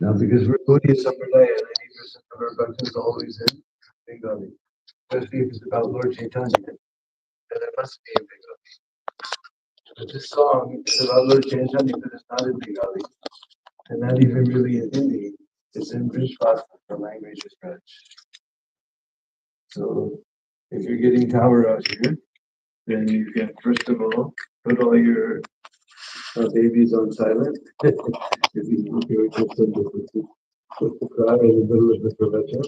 Now, because we're Gaudiya Sampradaya, 90% of our bhakti is always in Bengali. Especially if it's about Lord Chaitanya, then it must be in Bengali. But this song is about Lord Chaitanya, but it's not in Bengali. And not even really in Hindi. It's in Brishbhasa, the language is French. So if you're getting power out here, then you can first of all put all your babies on silent. If you just put the cry in the middle of the prevention.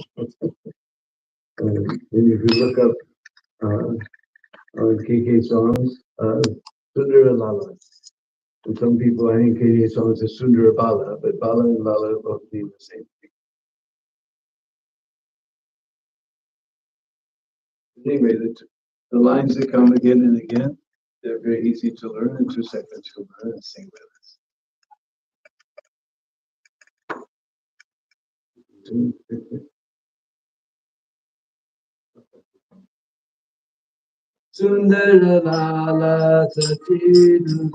And if you look up on KK songs, Sundara Lala. And some people, I think KK songs is Sundara Bala, but Bala and Lala both mean the same thing. Anyway, the lines that come again and again, they're very easy to learn. In 2 seconds, you'll learn and sing with us. Sundara Lala Satinu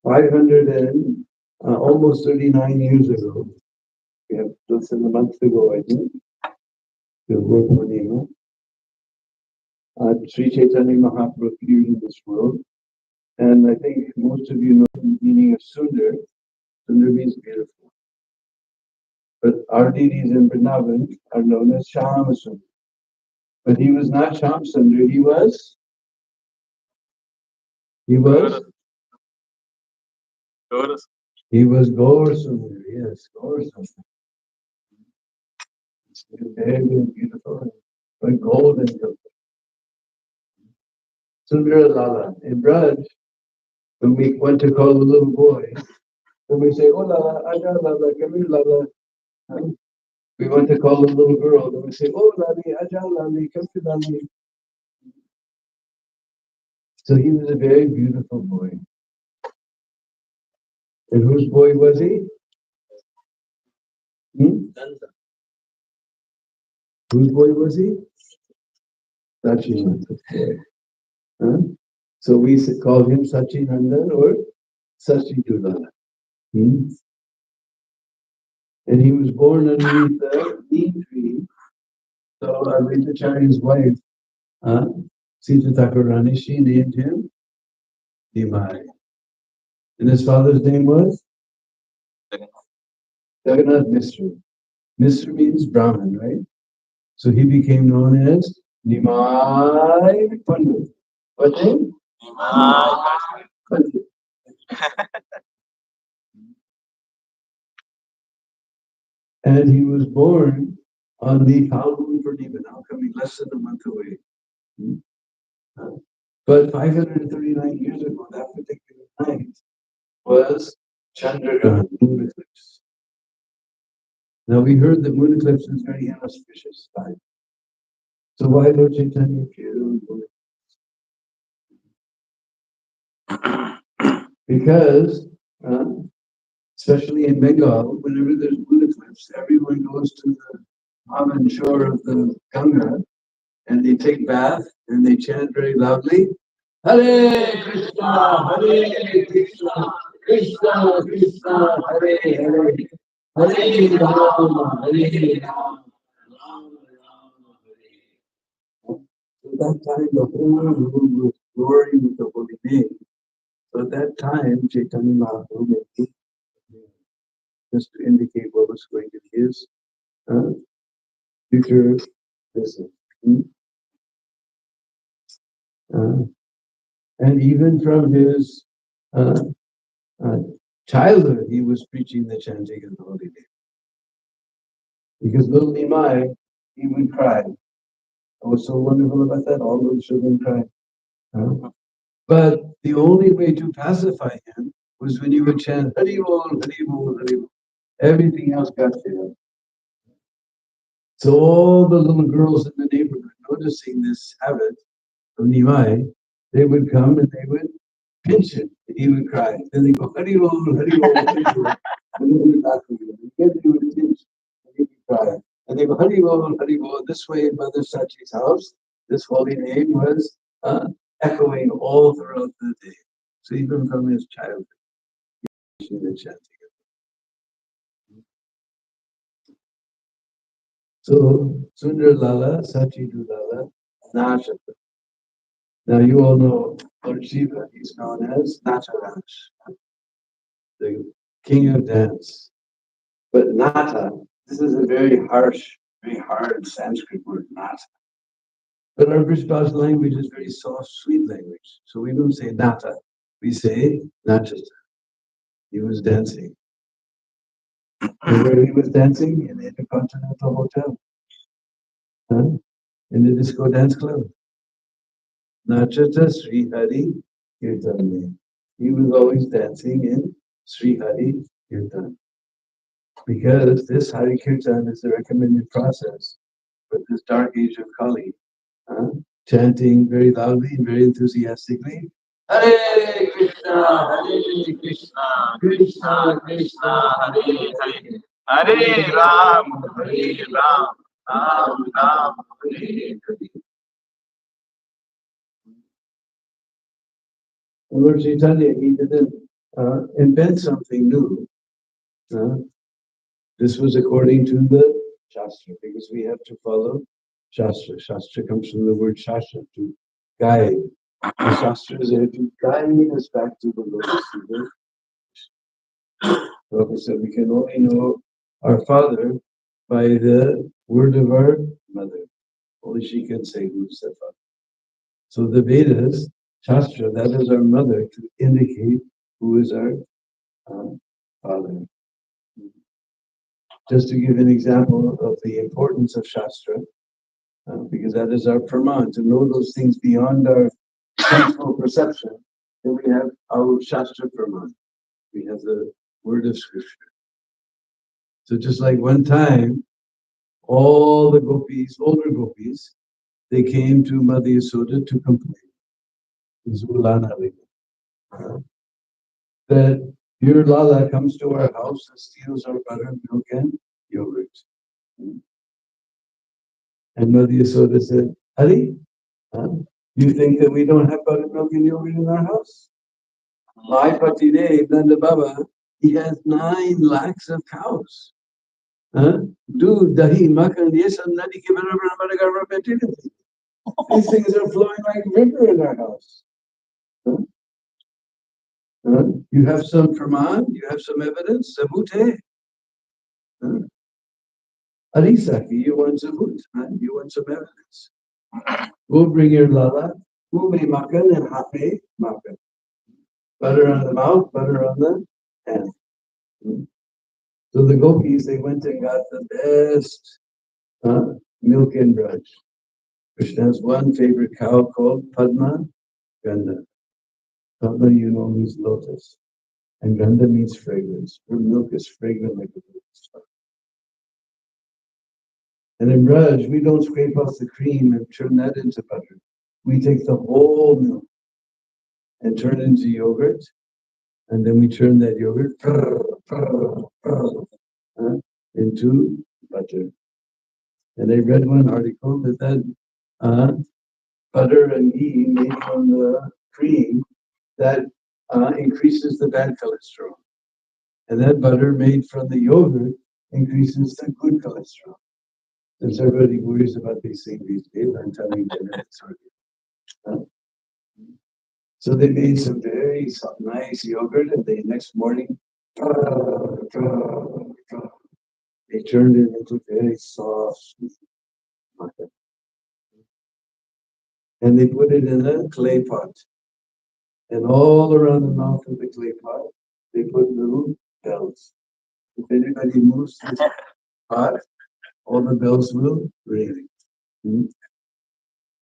500 and almost 39 years ago, we have just in a month ago, I think, the word Purnima, Sri Chaitanya Mahaprabhu appeared in this world. And I think most of you know the meaning of Sundar. Sundar means beautiful. But our deities in Vrindavan are known as Shama Sundar. But he was not Sham Sundar, he was Gaur Sundar, yes, Gaur Sundar. Very, very beautiful, but golden. Sundar Lala. In Braj, when we went to call the little boy, when we say, oh Lala, Aja Lala, come here Lala. We went to call the little girl, and we say, oh Lali, Aja Lali, come to Lali. So he was a very beautiful boy. And whose boy was he? Whose boy was he? Sachinanda's boy. Huh? So we called him Sachinandan or Sachidulala. And he was born underneath the neem tree. So Advaitacharya's wife, Sita Thakurani, she named him Nimai. And his father's name was Jagannath Mishra. Mishra means Brahmin, right? So he became known as Nimai Pandit. What name? Nimai Pandit. And he was born on the Falgun Purnima, now coming less than a month away. But 539 years ago, that particular night was Chandragrahan, moon eclipse. Now we heard that moon eclipse is very inauspicious time. So why Lord Chaitanya appeared on moon eclipse? Because, especially in Bengal, whenever there's moon eclipse, everyone goes to the common shore of the Ganga and they take bath and they chant very loudly, Hare Krishna, Hare Krishna, Krishna Krishna, Hare Hare, Hare Rama, Hare Rama, Rama Rama, Hare. So at that time, the whole room was roaring with the holy name. So at that time, Chaitanya Mahaprabhu made it just to indicate what was going to be his future visit. And even from his childhood, he was preaching the chanting of the holy name. Because little Nimai, he would cry. What's so wonderful about that? All those children cry. Huh? But the only way to pacify him was when you would chant Hari Bol, Hari Bol, Hari Bol. Everything else got killed. So all the little girls in the neighborhood, noticing this habit of Nimai, they would come and they would pinch him, and he would cry. Then they go, Hari Bol, Hari Bol, Hari Bol. And they would laugh at him. Again, they would pinch, and he would cry. And they go, Hari Bol, Hari Bol. This way in Mother Sachi's house, this holy name was echoing all throughout the day. So even from his childhood, he was chanting. So Sundar Lala, Sachi Lala, Nachata. Now you all know Lord Shiva, he's known as Nataraj, the king of dance. But Nata, this is a very harsh, very hard Sanskrit word, Nata. But our British language is very soft, sweet language. So we don't say Nata, we say Nachata. He was dancing. And where he was dancing? In the Intercontinental Hotel. Huh? In the disco dance club. Nachata Sri Hari Kirtan. He was always dancing in Sri Hari Kirtan. Because this Hari Kirtan is the recommended process for this dark age of Kali. Chanting very loudly and very enthusiastically. Hare Krishna, Hare Krishna, Krishna Krishna, Hare Hare, Hare Ram, Hare Ram, Ram Ram, Hare Hare. Lord Chaitanya, he didn't invent something new. This was according to the Shastra, because we have to follow Shastra. Shastra comes from the word Shastra, to guide. The Shastra is there to guide us back to the lotus feet. Prabhupada said we can only know our Father by the word of our mother. Only she can say who's the Father. So the Vedas, Shastra, that is our mother to indicate who is our Father. Just to give an example of the importance of Shastra, because that is our praman, to know those things beyond our sensual perception, then we have our Shastra praman. We have the word of scripture. So just like one time, all the gopis, older gopis, they came to Mother Yasoda to complain. That your Lala comes to our house and steals our butter, milk, and yogurt. And Mother Yasoda said, Hari, you think that we don't have butter, milk, and yogurt in our house? My Pati Dev, Nanda Baba, he has 9 lakhs of cows. Doodh, dahi, makhan, ye sab nadi ke barabar hamare ghar mein baithe rahte. These things are flowing like river in our house. You have some praman, you have some evidence, sabut hai. Arisaki, you want sabut, you want some evidence. Go bring your lala, who may makan and hape makan. Butter on the mouth, butter on the hand. So the gopis, they went and got the best milk and Braj. Krishna has one favorite cow called Padma Ganda. Padma, you know, means lotus. And Ganda means fragrance. Her milk is fragrant like a lotus flower. And in Braj, we don't scrape off the cream and turn that into butter. We take the whole milk and turn it into yogurt. And then we turn that yogurt into butter. And I read one article that butter and ghee made from the cream that increases the bad cholesterol. And that butter made from the yogurt increases the good cholesterol. Since everybody worries about these things these days, I'm telling them it's already. So they made some very nice yogurt, and the next morning, they turned it into very soft butter. And they put it in a clay pot. And all around the mouth of the clay pot, they put little bells. If anybody moves this pot, all the bells will ring.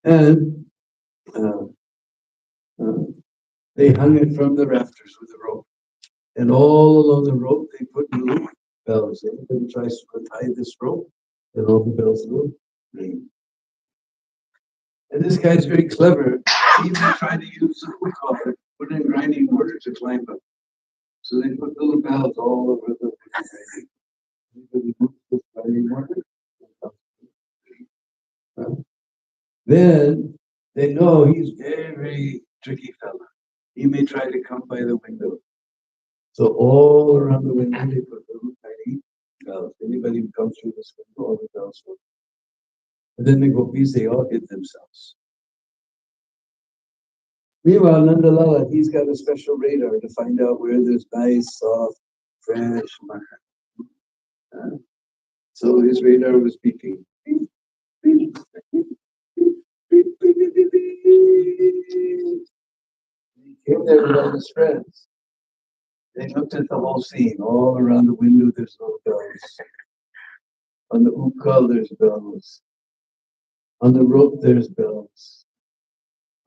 And uh, uh, they hung it from the rafters with a rope. And all along the rope, they put little bells. Everybody tries to untie this rope, and all the bells will ring. And this guy's very clever. He even tried to use a hook collar, put in grinding mortar to climb up. So they put little bells all over the grinding. Everybody moves this grinding mortar. Then they know he's very, very tricky fella. He may try to come by the window. So all around the window they put little tiny bells. Anybody who comes through this window, all the bells will. And then the gopis, they all hid themselves. Meanwhile, Nandalala, he's got a special radar to find out where there's nice, soft, fresh mutton. So his radar was beeping. Beep, beep, beep, beep, beep, beep, beep, beep, beep. He came there with all his friends. They looked at the whole scene. All around the window, there's little bells. On the ukal, there's bells. On the rope, there's bells.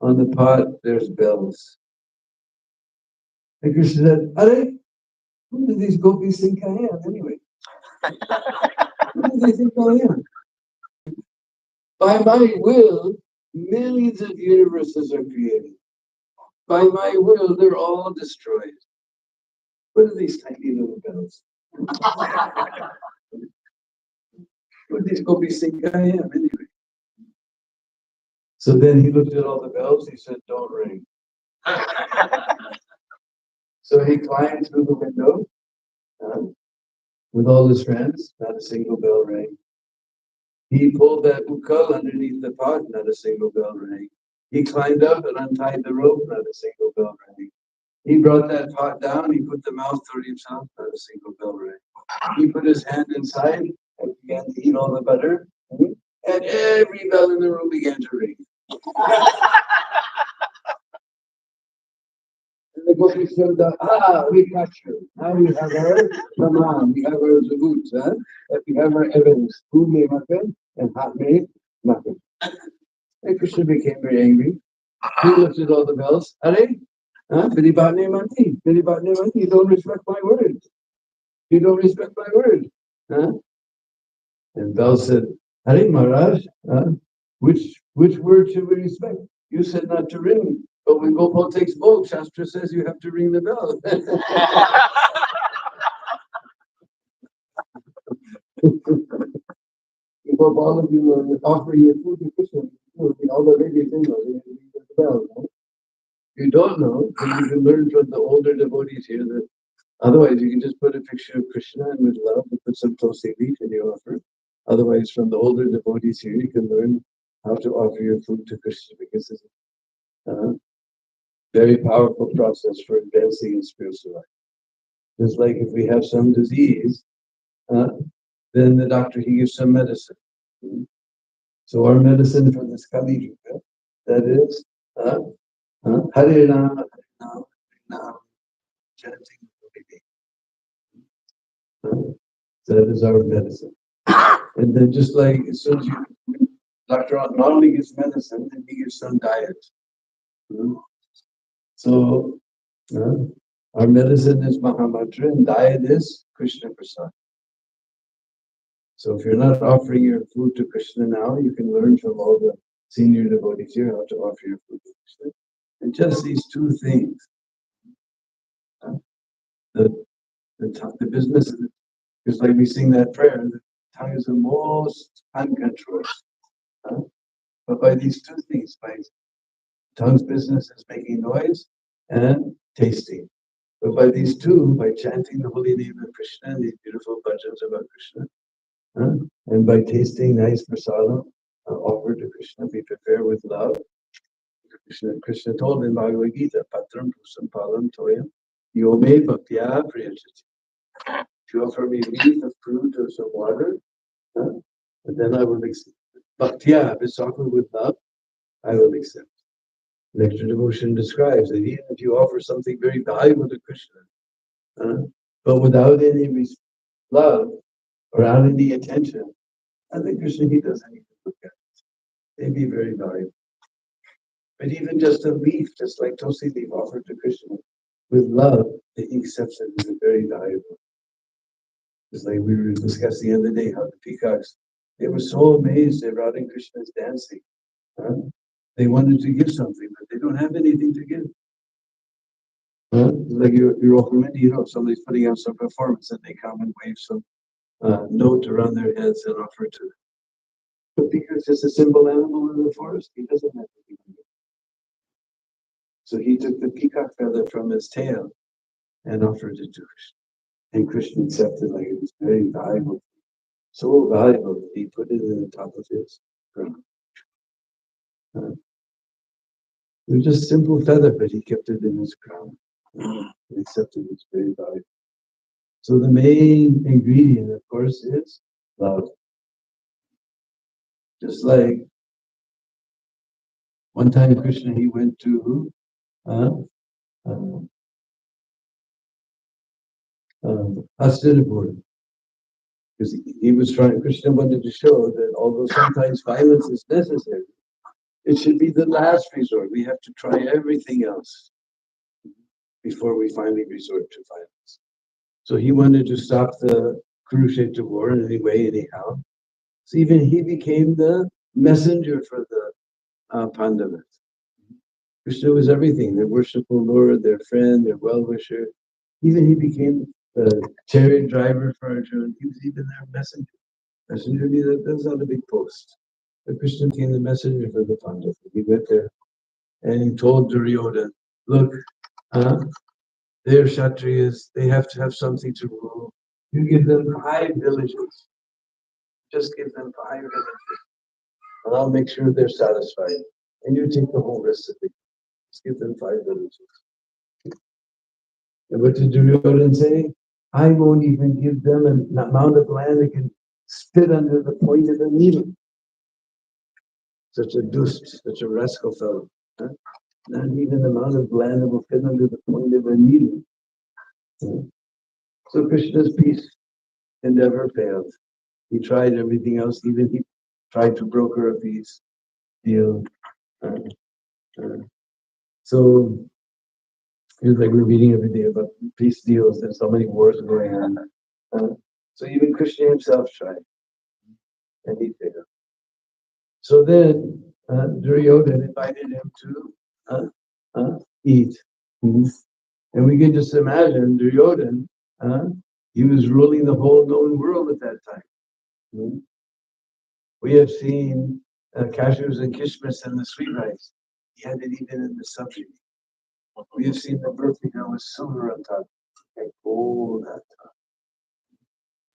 On the pot, there's bells. And Krishna said, Are, who do these gopis think I am anyway? Who do they think I am? By my will, millions of universes are created. By my will, they're all destroyed. What are these tiny little bells? What do these gopis think I am anyway? So then he looked at all the bells, he said, don't ring. So he climbed through the window with all his friends, not a single bell rang. He pulled that ukal underneath the pot, not a single bell rang. He climbed up and untied the rope, not a single bell rang. He brought that pot down, he put the mouth toward himself, not a single bell rang. He put his hand inside and began to eat all the butter, and every bell in the room began to ring. And the gopis said, we got you. Now we have our Praman, we have our Zabut, we have our evidence. Who made muffin and hot made muffin. And Krishna became very angry. He looked at all the bells. Are Biribatne Manti, Biribatne Manti, you don't respect my word. You don't respect my word. And Bell said, Hare Maharaj, which word should we respect? You said not to ring. But when Gopal takes vote, Shastra says you have to ring the bell. If all of you are offering your food to Krishna, all the ladies in there, they ring the bell. No? If you don't know, then you can learn from the older devotees here that otherwise you can just put a picture of Krishna and with love and put some tulsi leaf in your offer. Otherwise, from the older devotees here, you can learn how to offer your food to Krishna because it's very powerful process for advancing in spiritual life. Just like if we have some disease, then the doctor, he gives some medicine. So our medicine for this Kali Yuga, that is Hare Rama, Hare Rama, chanting. So that is our medicine. And then just like as soon as you, doctor not only gives medicine, then he gives some diet. So our medicine is Mahamantra and diet is Krishna Prasad. So if you're not offering your food to Krishna now, you can learn from all the senior devotees here how to offer your food to Krishna. And just these two things. The business, just like we sing that prayer, the tongue is the most uncontrolled. But by these two things, by tongue's business is making noise and tasting. But by these two, by chanting the holy name of Krishna, these beautiful bhajans about Krishna, and by tasting nice prasadam offered to Krishna, be prepared with love. Krishna told in Bhagavad Gita, Patram Pusam Palam Toyam, Yome Bhaktya Priyachati. If you offer me wreath of fruit or some water, and then I will accept. Bhaktya, if it's offered with love, I will accept. Nectar devotion describes that even if you offer something very valuable to Krishna, but without any love or without any attention, And then Krishna, he doesn't even look at it. They be very valuable. But even just a leaf, just like Tulsi leaf offered to Krishna, with love, he accepts it as very valuable. It's like we were discussing the other day how the peacocks, they were so amazed at Radha and Krishna's dancing. Huh? They wanted to give something, but they don't have anything to give. Huh? Like you're often, somebody's putting out some performance and they come and wave some note around their heads and offer to. But because it's a simple animal in the forest, he doesn't have anything to give. So he took the peacock feather from his tail and offered it to Krishna. And Krishna accepted like it was very valuable. So valuable that he put it in the top of his crown. It was just simple feather, but he kept it in his crown. He accepted it's very valuable. So the main ingredient, of course, is love. Just like one time Krishna, he went to Hastinapur. Because he was trying, Krishna wanted to show that although sometimes violence is necessary, it should be the last resort. We have to try everything else before we finally resort to violence. So he wanted to stop the Kurukshetra war in any way, anyhow. So even he became the messenger for the Pandavas. Krishna was everything, their worshipful Lord, their friend, their well-wisher. Even he became the chariot driver for Arjuna. He was even their messenger. Messenger, that's not a big post. But Krishna became the messenger for the Pandavas. He went there and he told Duryodhana, look, they're Kshatriyas, they have to have something to rule. You give them 5 villages. Just give them 5 villages. And I'll make sure they're satisfied. And you take the whole rest of it. Just give them 5 villages. And what did Duryodhana say? I won't even give them an amount of land that can spit under the point of a needle. Such a dust, such a rascal fellow. Huh? Not even the amount of land that will fit under the point of a needle. So Krishna's peace endeavor failed. He tried everything else, even he tried to broker a peace deal. So it's like we're reading every day about peace deals. There's so many wars going on. So even Krishna himself tried, and he failed. So then Duryodhana invited him to eat. Mm-hmm. And we can just imagine Duryodhana, he was ruling the whole known world at that time. Mm-hmm. We have seen cashews and kishmis and the sweet rice. He had it even in the subsidy. We have seen the birthday girl with silver on top and gold on top.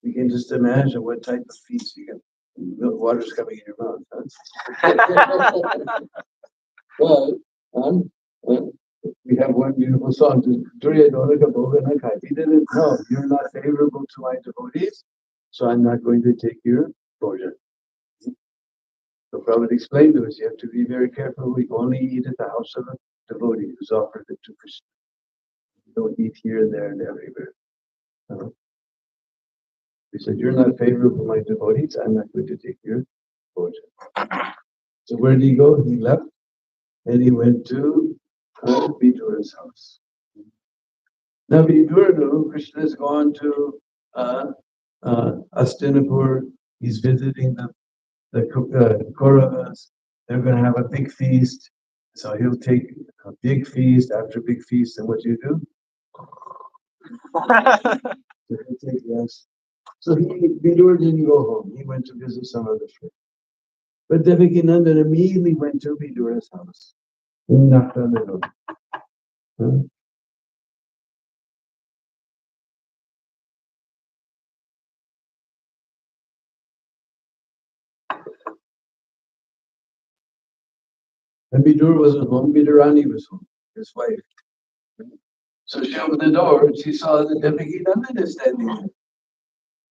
We can just imagine what type of feast you get. The water's coming in your mouth. Huh? Well, we have one beautiful song. He didn't know you're not favorable to my devotees, so I'm not going to take your bhojan. So Prabhupada explained to us, you have to be very careful. We only eat at the house of a devotee who's offered it to Krishna. You don't eat here and there and everywhere. He said, you're not favorable to my devotees, I'm not going to take your bhojan. So where did he go? He left and he went to Vidura's house. Now Vidura, Krishna has gone to Hastinapur. He's visiting the Kauravas. They're going to have a big feast. So he'll take a big feast after a big feast. And what do you do? So he'll take rest. So Vidura didn't go home. He went to visit some other friend. But Devakinandan immediately went to Vidura's house and knocked on the door. Huh? And Vidura wasn't home. Vidurani was home, his wife. So she opened the door and she saw that Devakinandan is standing there.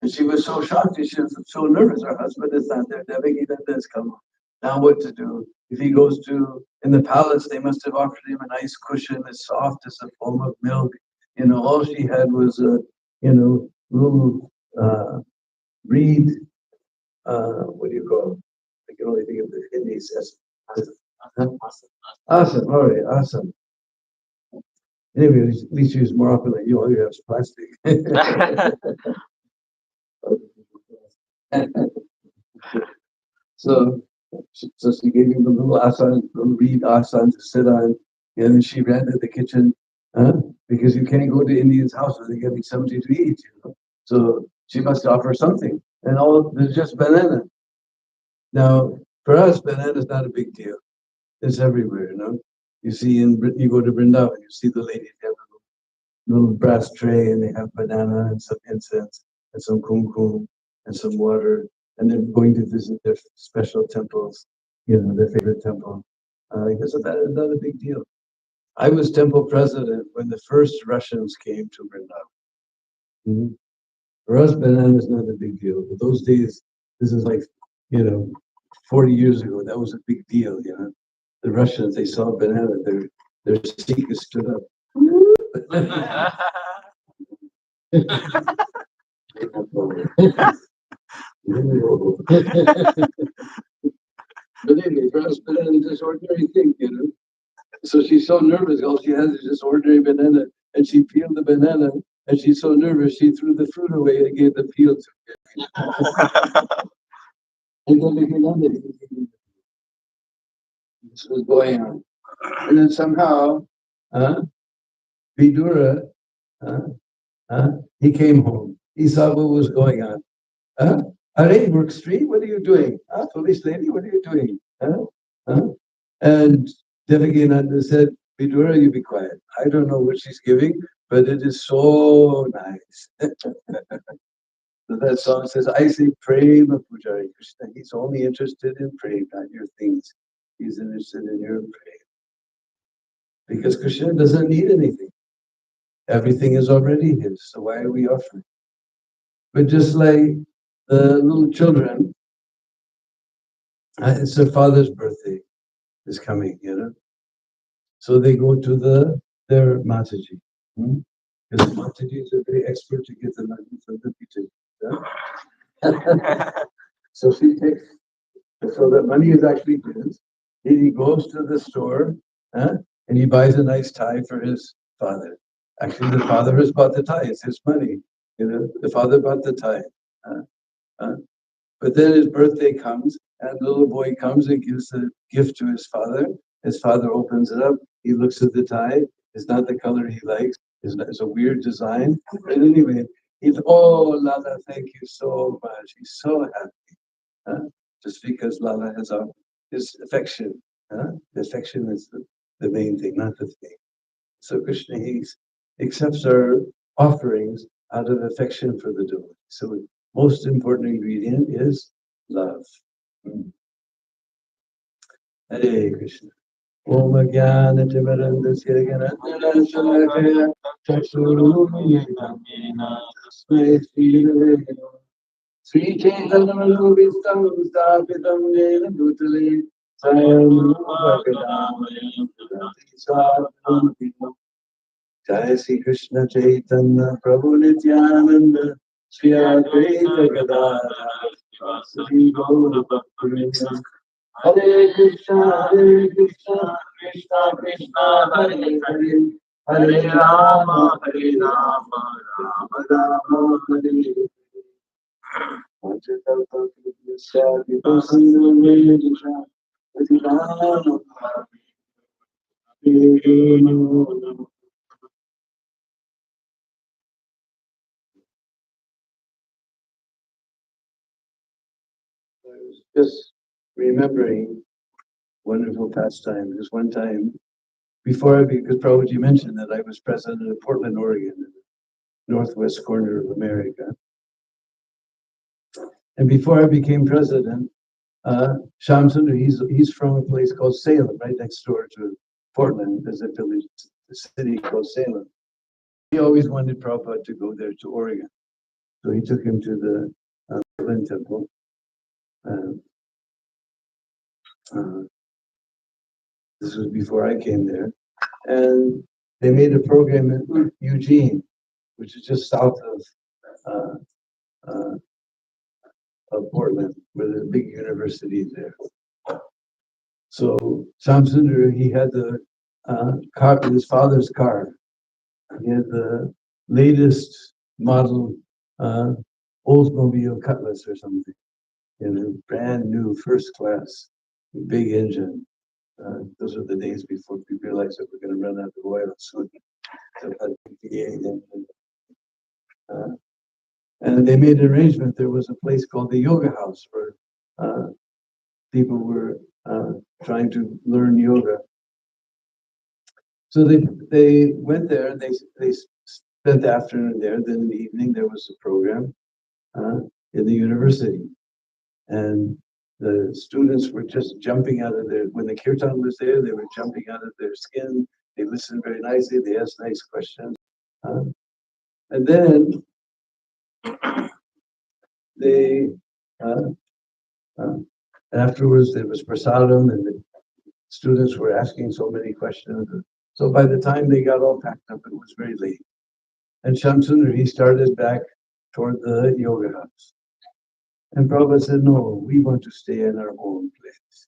And she was so shocked, she was so nervous. Her husband is not there. Devakinandan has come. Now what to do? If he goes to, in the palace, they must have offered him a nice cushion as soft as a foam of milk. All she had was a, little reed what do you call it? I can only think of the Indies as awesome. All right, awesome. Anyway, at least use more often than you. All you have is plastic. so, so she gave him the little asan, little reed asan to sit on, and then she ran to the kitchen, because you can't go to Indian's house where they give you something to eat. So she must offer something, and all there's just banana. Now, for us, banana is not a big deal. It's everywhere. You see you go to Vrindavan, you see the ladies have a little brass tray and they have banana and some incense and some kumkum and some water, and they're going to visit their special temples, their favorite temple. Because of that is not a big deal. I was temple president when the first Russians came to Vrindavan. Mhm. For us, banana is not a big deal. But those days, this is like, 40 years ago, that was a big deal. The Russians, they saw banana, their seekers stood up. But anyway, for us, banana is just ordinary thing. So she's so nervous, all she has is just ordinary banana, and she peeled the banana, and she's so nervous, she threw the fruit away and gave the peel to him. And then this was going on. And then somehow, Vidura, he came home. He saw what was going on. Hare, Brook Street, what are you doing? Police lady, what are you doing? And Devakinanda said, Vidura, you be quiet. I don't know what she's giving, but it is so nice. So that song says, I say Prema Pujari Krishna. He's only interested in prema, not your things. He's interested in your prema. Because Krishna doesn't need anything. Everything is already his. So why are we offering? But just like the little children, it's their father's birthday is coming. So they go to their Mataji. Because Mataji is very expert to get the money from the teacher. So she takes, so the money is actually his. He goes to the store, and he buys a nice tie for his father. Actually, the father has bought the tie. It's his money. The father bought the tie. Uh, But then his birthday comes, and the little boy comes and gives the gift to his father. His father opens it up. He looks at the tie. It's not the color he likes. It's a weird design. But anyway, oh, Lala, thank you so much. He's so happy. Just because Lala has his affection. The affection is the main thing, not the thing. So Krishna, he accepts our offerings out of affection for the devotee. So the most important ingredient is love. Hare Krishna. Om Jnana Timarandasya Ganadhara Shalakaya Chakshurumilitam Tasmai Sri Sri Chaitanya-Manobhistam Sthapitam Jena Bhutale Swayam Bhagavatam Swatam Jai Sri Krishna Chaitanya Prabhu Nityananda Sri Advaita Gadadhara Sri Gaura Bhaktivinoda Hare Krishna Krishna Krishna Hare Hare Hare Rama Rama Rama Hare Just remembering wonderful pastime. Just one time, because Prabhuji mentioned that I was president of Portland, Oregon, in the northwest corner of America. And before I became president, Shamsundar, he's from a place called Salem, right next door to Portland. There's a village, a city called Salem. He always wanted Prabhupada to go there to Oregon. So he took him to the Portland temple. This was before I came there. And they made a program in Eugene, which is just south of of Portland, where the big university is there. So Shamsundar, he had the car, his father's car. He had the latest model Oldsmobile Cutlass or something, brand new, first class, big engine. Those are the days before we realized that we're going to run out of oil soon. So had a V8 engine. And they made an arrangement. There was a place called the Yoga House where people were trying to learn yoga. So they went there and they spent the afternoon there. Then in the evening there was a program in the university, and the students were just jumping out of their. When the kirtan was there, they were jumping out of their skin. They listened very nicely. They asked nice questions, and then they. Afterwards, there was prasadam, and the students were asking so many questions. So by the time they got all packed up, it was very late. And Shamsundar, he started back toward the yoga house. And Prabhupada said, no, we want to stay in our own place.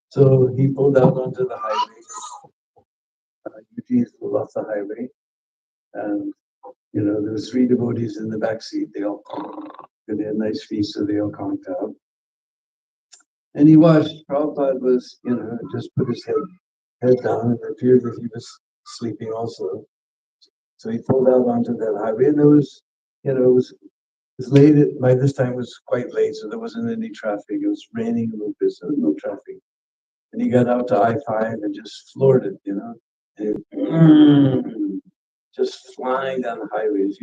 So he pulled out onto the highway. Eugene pulled off the highway. And, there was 3 devotees in the back seat. They all had a nice feast, so they all conked out. And he watched. Prabhupada was, just put his head down, and it appeared that he was sleeping also. So he pulled out onto that highway, and there was, it was late. By this time, it was quite late, so there wasn't any traffic. It was raining a little bit, so there was no traffic. And he got out to I-5 and just floored it, and just flying down the highways.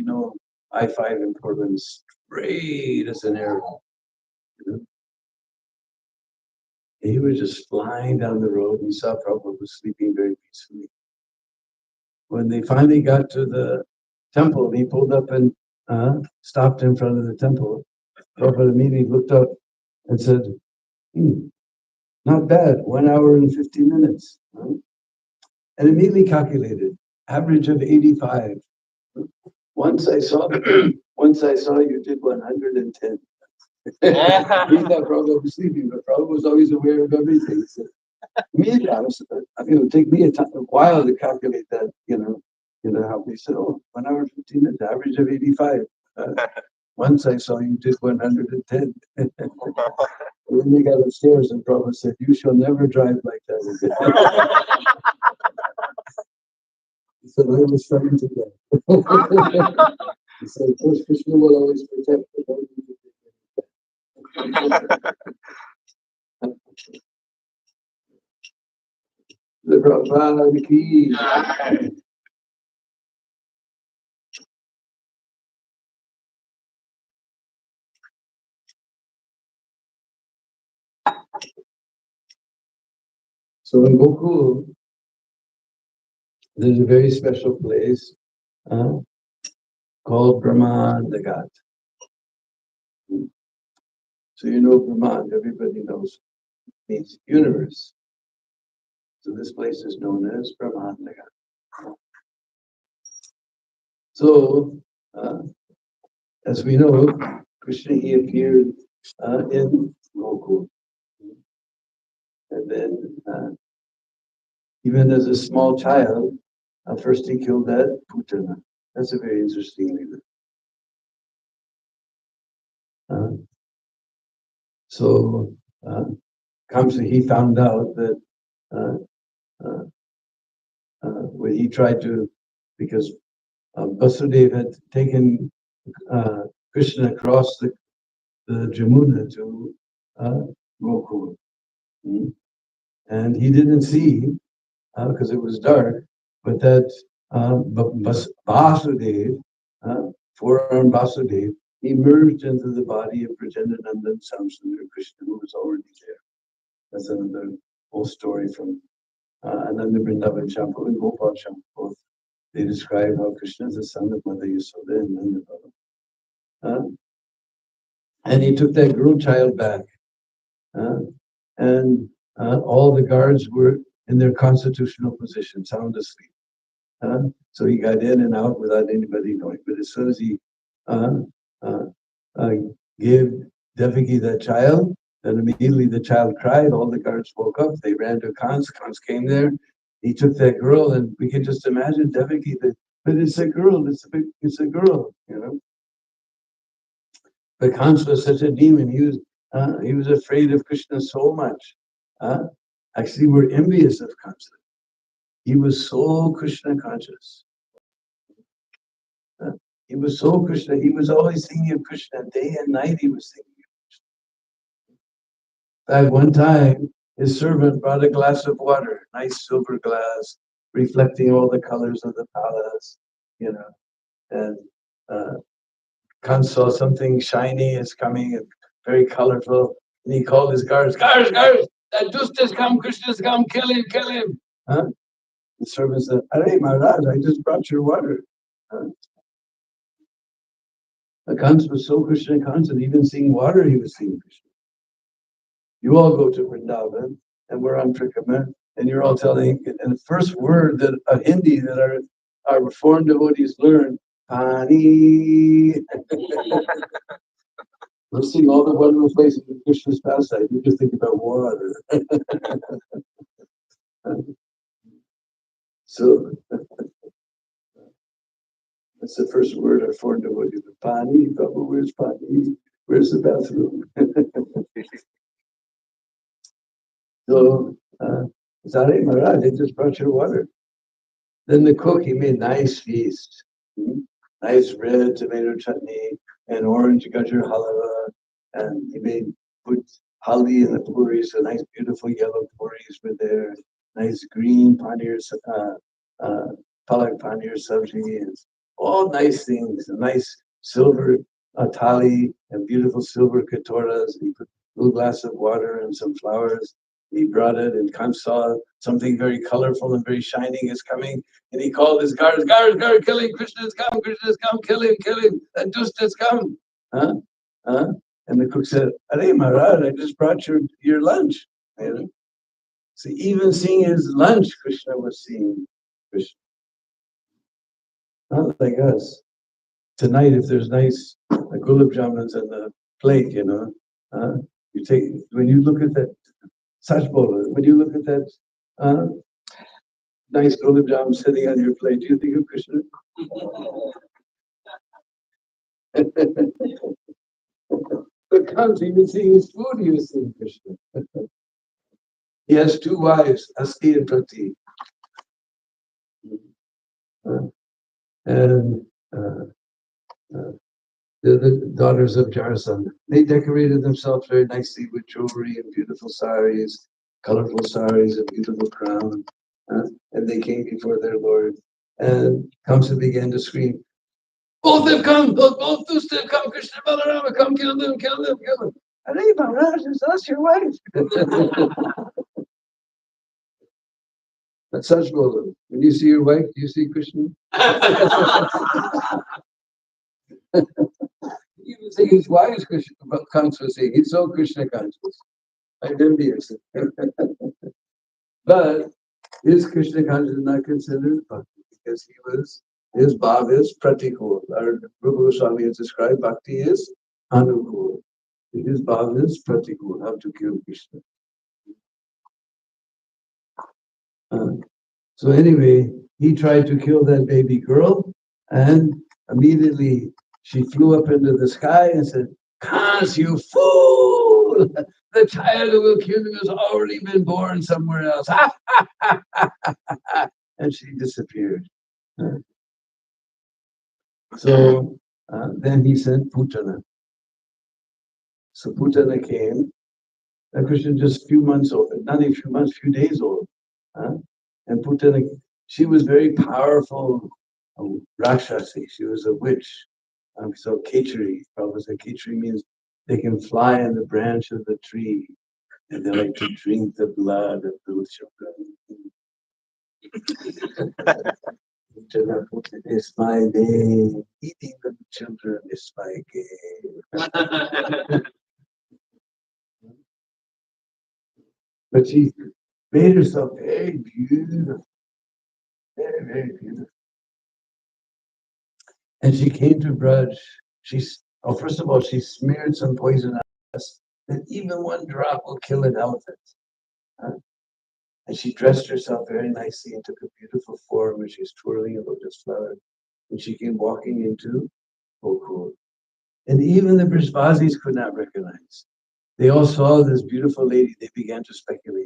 I-5 in Portland is straight as an arrow. He was just flying down the road. He saw Prabhupada was sleeping very peacefully. When they finally got to the temple, he pulled up and stopped in front of the temple. Prabhupada immediately looked up and said, not bad, 1 hour and 50 minutes. And immediately calculated, average of 85. Once I saw you did 110. He thought Prabhupada was sleeping, but Prabhupada was always aware of everything. So, immediately, it would take me a while to calculate that, how we said, 1 hour and 15 minutes, average of 85. Once I saw you did 110. And then they got upstairs and Prabhupada said, you shall never drive like that again. So I was starting to go. He said, of course, Krishna will always protect the devotees. The Prabhupada ki. So in Gokul, there's a very special place called Brahmanda Ghat. So Brahman, everybody knows, means universe. So this place is known as Brahmanda Ghat. So, as we know, Krishna, he appeared in Gokul. And then, even as a small child, first he killed that Putana. That's a very interesting leader. So Kamsa, he found out that when he tried to, because Vasudeva had taken Krishna across the Jamuna to Gokul. And he didn't see, because it was dark, but that Vasudeva, four-armed Vasudeva, he merged into the body of Prajanananda and Samsundara Krishna, who was already there. That's another whole story from Ananda Vrindavan Shampoo and Gopal Shampoo. Both they describe how Krishna is the son of Mother Yasoda and Nanda Baba. And he took that girl child back. And all the guards were in their constitutional position, sound asleep. So he got in and out without anybody knowing. But as soon as he uh, gave Devaki that child, then immediately the child cried. All the guards woke up. They ran to Kans. Kans came there. He took that girl, and we can just imagine Devaki. But it's a girl. It's a girl. You know. But Kans was such a demon. He was afraid of Krishna so much. Uh, Actually, we're envious of Kansa. He was so Krishna conscious. Uh, he was so Krishna. He was always thinking of Krishna. Day and night he was thinking. In fact, one time his servant brought a glass of water, nice silver glass, reflecting all the colors of the palace, you know. And Kans saw something shiny is coming and very colorful. And he called his guards, guards, that dust has come, Krishna has come, kill him. Huh? The servant said, Arey Maharaj, I just brought your water. Huh? The Kans was so Krishna conscious, even seeing water, he was seeing Krishna. You all go to Vrindavan, and we're on Trikama, and you're all telling, and the first word that Hindi that our reformed devotees learn, Pani. We're seeing all the wonderful places in Krishna's pastime. You just think about water. So that's the first word our foreign devotees. Pani, Prabhu, where's Pani? Where's the bathroom? So, Zare Maharaj, they just brought your water. Then the cook, he made nice feast. Nice red tomato chutney and orange gajar halwa. And he put haldi in the puris, so nice beautiful yellow puris were there. Nice green paneer, palak paneer sabji, and all nice things. A nice silver thali and beautiful silver katoras. He put a little glass of water and some flowers. He brought it, and Kant saw something very colorful and very shining is coming. And he called his guards, kill him, Krishna has come, kill him, that dust has come. Huh? Huh? And the cook said, Arey Maharaj, I just brought your lunch. You know? So even seeing his lunch, Krishna was seeing Krishna. Not like us. Tonight, if there's nice gulab jamuns on the plate, you take, when you look at that, when you look at that nice gulab jamun sitting on your plate, do you think of Krishna? But comes even seeing his food, he was seeing Krishna. He has two wives, Asti and Prati. And they're the daughters of Jarasandha. They decorated themselves very nicely with jewelry and beautiful saris, colorful saris, and beautiful crown. And they came before their Lord. And Kamsa began to scream, both have come, both those have come, Krishna Balarama, come kill them. Arey Maharaj, is us your wife? That's such Golu. When you see your wife, do you see Krishna? Even saying his wife is Krishna conscious, he's so Krishna conscious. I'm envious. But his Krishna consciousness is not considered bhakti because his bhav is pratikul. Our Rupa Goswami has described bhakti is anukul. His bhav is pratikul, how to kill Krishna. So anyway, he tried to kill that baby girl, and immediately she flew up into the sky and said, Kans, you fool! The child who will kill you has already been born somewhere else. And she disappeared. So then he sent Putana. So Putana came. And Krishna just a few months old, not even a few months, few days old. And Putana, she was very powerful Rakshasi. She was a witch. So Kechari, Prabhupada said Kechari means they can fly on the branch of the tree and they like to drink the blood of those children. It's my day. Eating the children is my game. But she made herself very beautiful. Very beautiful. And she came to Braj. Oh, first of all, she smeared some poison on us that even one drop will kill an elephant. Huh? And she dressed herself very nicely and took a beautiful form, and she's twirling a lotus flower. And she came walking into Gokul. And even the Brisbazis could not recognize. They all saw this beautiful lady. They began to speculate.